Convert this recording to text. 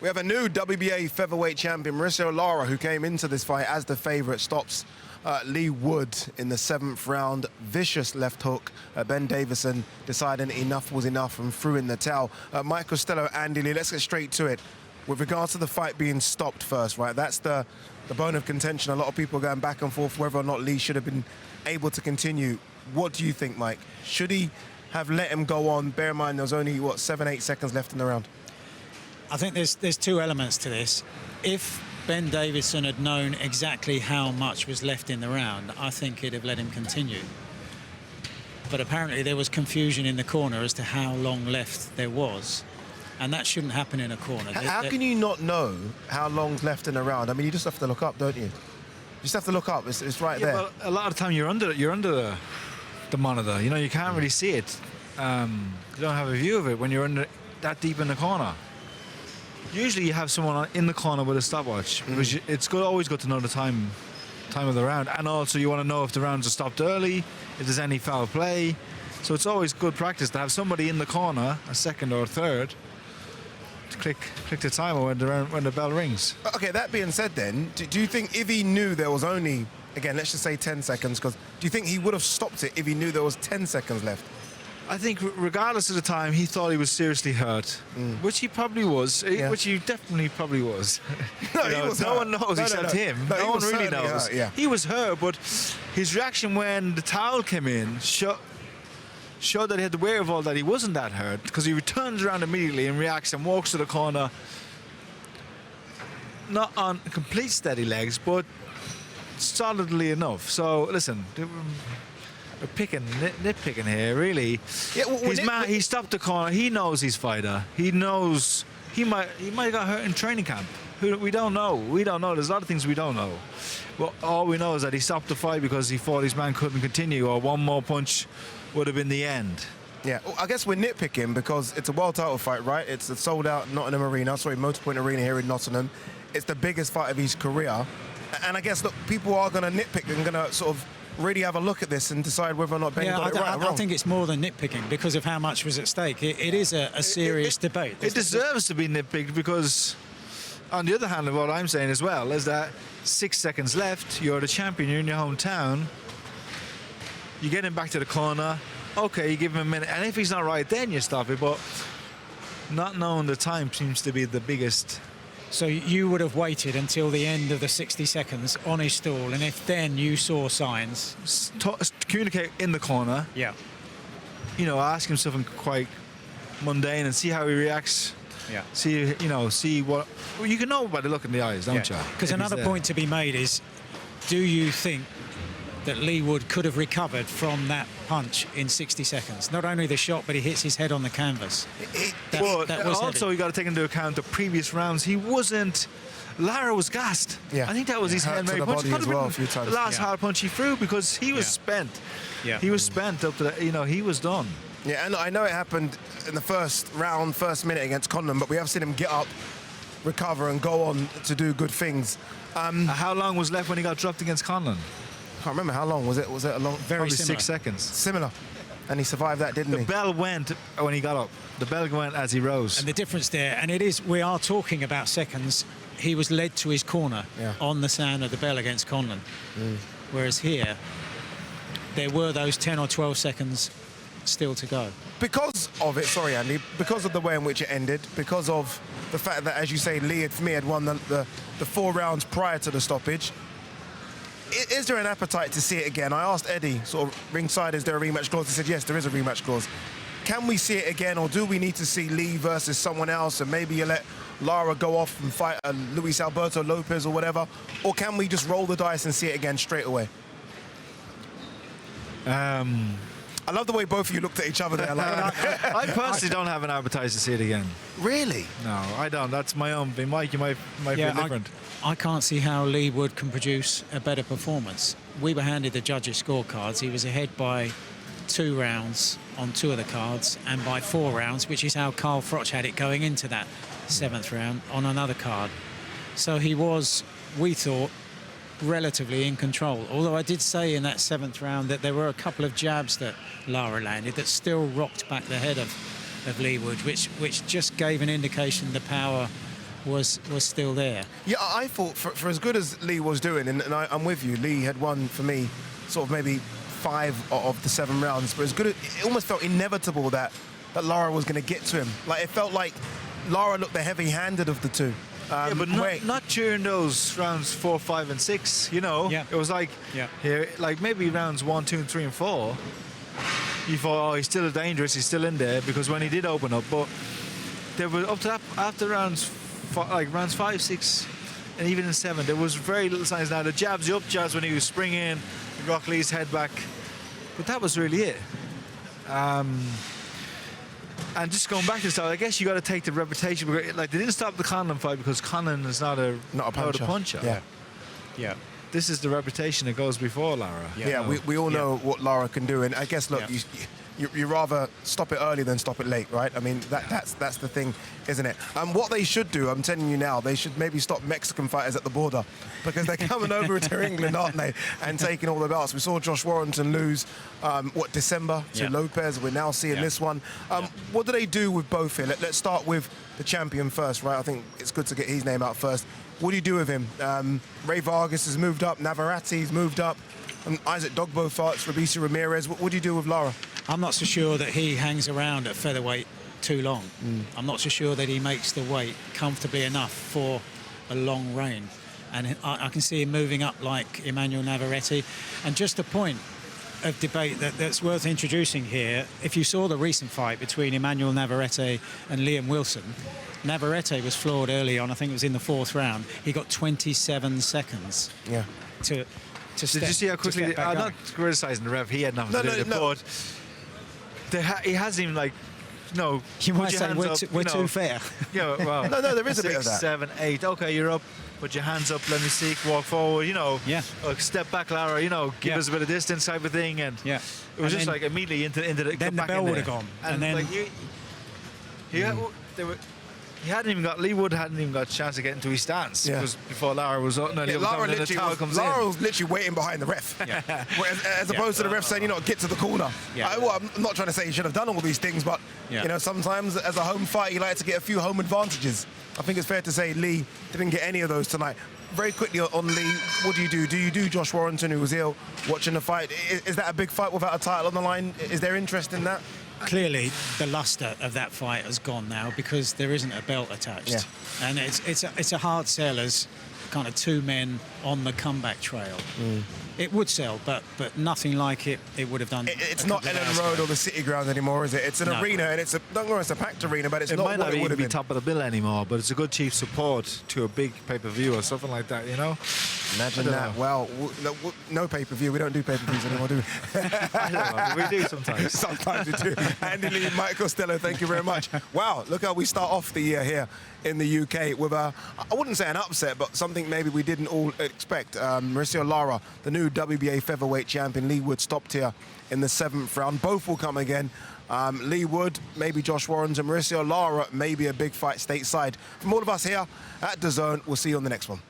We have a new WBA Featherweight champion, Mauricio Lara, who came into this fight as the favourite, stops Leigh Wood in the 7th round. Vicious left hook. Ben Davison deciding enough was enough and threw in the towel. Mike Costello, Andy Lee, let's get straight to it. With regards to the fight being stopped first, right? That's the bone of contention. A lot of people going back and forth whether or not Leigh should have been able to continue. What do you think, Mike? Should he have let him go on? Bear in mind, there was only, what, 7-8 seconds left in the round. I think there's two elements to this. If Ben Davison had known exactly how much was left in the round, I think he'd have let him continue. But apparently there was confusion in the corner as to how long left there was. And that shouldn't happen in a corner. How can you not know how long's left in the round? I mean, you just have to look up, don't you? You just have to look up. It's right there. Well, a lot of time you're under the monitor. You know, you can't really see it. You don't have a view of it when you're under that deep in the corner. Usually you have someone in the corner with a stopwatch. Because it's always good to know the time of the round, and also you want to know if the rounds are stopped early, if there's any foul play. So it's always good practice to have somebody in the corner, a second or a third, to click the timer when the bell rings. Okay, that being said then, do you think if he knew there was only, again, let's just say 10 seconds, because do you think he would have stopped it if he knew there was 10 seconds left? I think regardless of the time, he thought he was seriously hurt, which he probably was, which he definitely probably was. No, he was no hurt. one knows except him. No one really knows. Hurt, yeah. He was hurt, but his reaction when the towel came in showed that he had the wherewithal that he wasn't that hurt, because he turns around immediately and reacts and walks to the corner, not on complete steady legs, but solidly enough. So listen, we're nitpicking here, really. Yeah, well, he stopped the corner. He knows he's fighter. He knows he might have got hurt in training camp. We don't know. We don't know. There's a lot of things we don't know. Well, all we know is that he stopped the fight because he thought his man couldn't continue, or one more punch would have been the end. Yeah, well, I guess we're nitpicking because it's a world title fight, right? It's a sold-out Nottingham Arena, Motorpoint Arena here in Nottingham. It's the biggest fight of his career. And I guess, look, people are going to nitpick and going to sort of really have a look at this and decide whether or not Ben got it right or wrong. I think it's more than nitpicking because of how much was at stake. It is a serious debate. It deserves to be nitpicked because, on the other hand, of what I'm saying as well is that 6 seconds left, you're the champion, you're in your hometown, you get him back to the corner, okay, you give him a minute, and if he's not right, then you stop it, but not knowing the time seems to be the biggest. So you would have waited until the end of the 60 seconds on his stall, and if then you saw signs... Communicate in the corner. Yeah. You know, ask him something quite mundane and see how he reacts. Yeah. See what... Well, you can know by the look in the eyes, don't you? Because another point to be made is, do you think that Leigh Wood could have recovered from that punch in 60 seconds? Not only the shot, but he hits his head on the canvas. But also, you got to take into account the previous rounds. He wasn't... Lara was gassed. Yeah. I think that was his Hail Mary punch. As well, a few times. The last hard punch he threw because he was spent. Yeah. He was spent up to that. You know, he was done. Yeah, and I know it happened in the first round, first minute against Conlon, but we have seen him get up, recover, and go on to do good things. How long was left when he got dropped against Conlon? I can't remember how long. Was it a long? Very similar. 6 seconds. Similar. And he survived that, didn't he? The bell went when he got up. The bell went as he rose. And the difference there, and it is, we are talking about seconds, he was led to his corner on the sound of the bell against Conlon. Whereas here, there were those 10 or 12 seconds still to go. Because of it, sorry Andy, because of the way in which it ended, because of the fact that, as you say, Leigh for me had won the 4 rounds prior to the stoppage, is there an appetite to see it again? I asked Eddie, sort of ringside, is there a rematch clause? He said, yes, there is a rematch clause. Can we see it again, or do we need to see Leigh versus someone else, and maybe you let Lara go off and fight Luis Alberto Lopez or whatever? Or can we just roll the dice and see it again straight away? I love the way both of you looked at each other there. I personally don't have an appetite to see it again. Really? No, I don't. That's my own thing. Mike, you might be different. I can't see how Leigh Wood can produce a better performance. We were handed the judges' scorecards. He was ahead by 2 rounds on 2 of the cards and by 4 rounds, which is how Carl Froch had it going into that 7th round on another card. So he was, we thought, relatively in control. Although I did say in that 7th round that there were a couple of jabs that Lara landed that still rocked back the head of Leigh Wood, which just gave an indication of the power was still there. Yeah, I thought for as good as Leigh was doing, and I'm with you, Leigh had won for me sort of maybe 5 of the 7 rounds, but as good as, it almost felt inevitable that Lara was going to get to him. Like, it felt like Lara looked the heavy-handed of the two. Yeah, but not during those rounds 4, 5, and 6. You know, Yeah. it was like here, like maybe rounds 1, 2, 3, and 4. You thought, oh, he's still dangerous. He's still in there because when he did open up, but there was up to that after rounds 5, 6, and even in 7, there was very little signs. Now the jabs, the up jabs when he was springing, Rock Lee's head back, but that was really it. And just going back to this, I guess you got to take the reputation. Like, they didn't stop the Conlan fight because Conlan is not a puncher. Yeah. Yeah. This is the reputation that goes before Lara. Yeah, we all know what Lara can do, and I guess, look, you rather stop it early than stop it late, right? I mean, that's the thing, isn't it? What they should do, I'm telling you now, they should maybe stop Mexican fighters at the border, because they're coming over to England, aren't they, and taking all the belts. We saw Josh Warrington lose, December to Lopez. We're now seeing this one. What do they do with both here? Let's start with the champion first, right? I think it's good to get his name out first. What do you do with him? Ray Vargas has moved up, Navarrete's moved up, and Isaac Dogbo fights Fabricio Ramirez. What do you do with Lara? I'm not so sure that he hangs around at featherweight too long. I'm not so sure that he makes the weight comfortably enough for a long reign. And I can see him moving up like Emmanuel Navarrete. And just a point of debate that's worth introducing here, if you saw the recent fight between Emmanuel Navarrete and Liam Wilson, Navarrete was floored early on. I think it was in the 4th round. He got 27 seconds to Did you see how quickly? I'm not criticising the ref. He had nothing to do with it. But he hasn't even, like, no. You might say we're too fair. Yeah, well, no, there is a bit of that. 6, 7, 8. Okay, you're up. Put your hands up. Let me see. Walk forward. You know. Yeah. Step back, Lara. You know. Give us a bit of distance, type of thing. And yeah, it was just like immediately into the. Then the bell would have gone. And then like he hadn't even got. Leigh Wood hadn't even got a chance to get into his stance because before Lara was up. Lara was literally waiting behind the ref, as opposed to the ref saying, you know, get to the corner. I'm not trying to say he should have done all these things, but you know, sometimes as a home fight, you like to get a few home advantages. I think it's fair to say Leigh didn't get any of those tonight. Very quickly on Leigh, what do you do? Do you do Josh Warrington, who was ill, watching the fight? Is that a big fight without a title on the line? Is there interest in that? Clearly, the luster of that fight has gone now because there isn't a belt attached, and it's a hard sell as kind of 2 men on the comeback trail. It would sell, but nothing like it would have done. It's not Ellen Road or the City Ground anymore, is it? It's an arena, and it's a packed arena, but it's not might what not it would have be been. top of the bill anymore, but it's a good cheap support to a big pay-per-view or something like that, you know? Imagine that. Well, no pay-per-view. We don't do pay-per-views anymore, do we? I don't know. We do sometimes. Sometimes we do. Andy Lee, Mike Costello, thank you very much. Wow, look how we start off the year here in the UK with I wouldn't say an upset, but something maybe we didn't all expect. Mauricio Lara, the new WBA Featherweight champion. Leigh Wood stopped here in the 7th round. Both will come again. Leigh Wood, maybe Josh Warrington, Mauricio Lara, maybe a big fight stateside. From all of us here at DAZN, we'll see you on the next one.